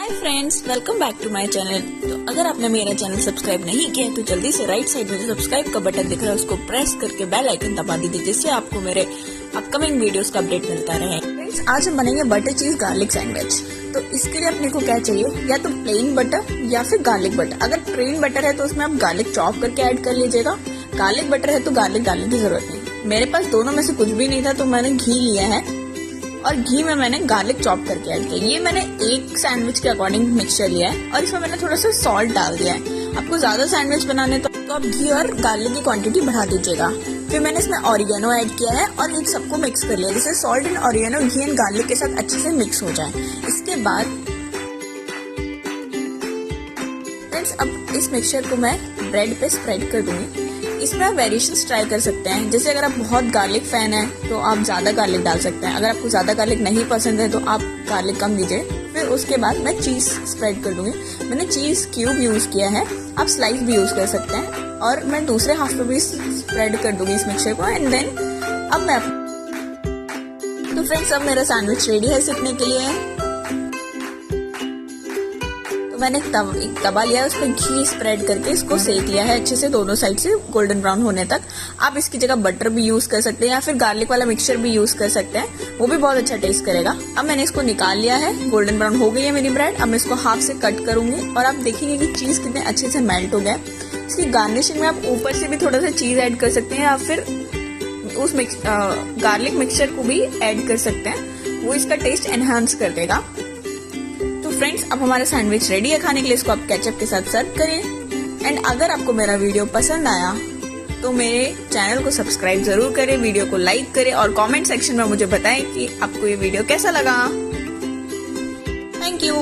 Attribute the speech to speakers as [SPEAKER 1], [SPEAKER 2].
[SPEAKER 1] Hi friends, welcome back to my channel. तो अगर आपने मेरा चैनल सब्सक्राइब नहीं किया तो जल्दी से राइट साइड में जो सब्सक्राइब का बटन दिख रहा है उसको प्रेस करके बेल आइकन दबा दीजिए, जिससे आपको मेरे अपकमिंग वीडियोस का अपडेट मिलता रहे। फ्रेंड्स, आज हम बनेंगे बटर चीज गार्लिक सैंडविच। तो इसके लिए अपने को क्या चाहिए, या तो प्लेन बटर या फिर गार्लिक बटर। अगर प्लेन बटर है तो उसमें आप गार्लिक चॉप करके ऐड कर लीजिएगा। गार्लिक बटर है तो गार्लिक डालने की जरूरत नहीं। मेरे पास दोनों में से कुछ भी नहीं था तो मैंने घी लिया है और घी में मैंने गार्लिक चॉप करके ऐड किया। ये मैंने एक सैंडविच के अकॉर्डिंग मिक्सचर लिया है और इसमें मैंने थोड़ा सा सॉल्ट डाल दिया है। आपको ज्यादा सैंडविच बनाने तो आप घी और गार्लिक की क्वांटिटी बढ़ा दीजिएगा। फिर मैंने इसमें ऑरिगेनो ऐड किया है और इन सबको मिक्स कर लिया, जिससे salt and oregano ghee and garlic के साथ अच्छे से मिक्स हो जाए। इसके बाद फ्रेंड्स, अब इस मिक्सचर को मैं ब्रेड पे स्प्रेड कर दूंगी। इसमें आप वेरिएशंस ट्राई कर सकते हैं। जैसे अगर आप बहुत गार्लिक फैन है तो आप ज्यादा गार्लिक डाल सकते हैं। अगर आपको ज्यादा गार्लिक नहीं पसंद है तो आप गार्लिक कम दीजिए। फिर उसके बाद मैं चीज स्प्रेड कर दूंगी। मैंने चीज क्यूब यूज किया है, आप स्लाइस भी यूज कर सकते हैं। और मैं दूसरे हाफ पे भी स्प्रेड कर दूंगी इस मिक्सचर को। एंड देन अब मैं तो फ्रेंड्स, अब मेरा सैंडविच रेडी है सीखने के लिए। तो मैंने एक तवा लिया है, उस पर घी स्प्रेड करके इसको सेक लिया है अच्छे से दोनों साइड से गोल्डन ब्राउन होने तक। आप इसकी जगह बटर भी यूज कर सकते हैं या फिर गार्लिक वाला मिक्सचर भी यूज कर सकते हैं, वो भी बहुत अच्छा टेस्ट करेगा। अब मैंने इसको निकाल लिया है, गोल्डन ब्राउन हो गई है मेरी ब्रेड। अब मैं इसको हाफ से कट करूंगी और आप देखेंगे कि चीज कितने अच्छे से मेल्ट हो गया। इसकी गार्निशिंग में आप ऊपर से भी थोड़ा सा चीज ऐड कर सकते हैं या फिर उस गार्लिक मिक्सचर को भी ऐड कर सकते हैं, वो इसका टेस्ट एनहांस कर देगा। फ्रेंड्स, अब हमारा सैंडविच रेडी है खाने के लिए। इसको आप केचप के साथ सर्व करें। एंड अगर आपको मेरा वीडियो पसंद आया तो मेरे चैनल को सब्सक्राइब जरूर करें, वीडियो को लाइक करें और कमेंट सेक्शन में मुझे बताएं कि आपको ये वीडियो कैसा लगा। Thank you.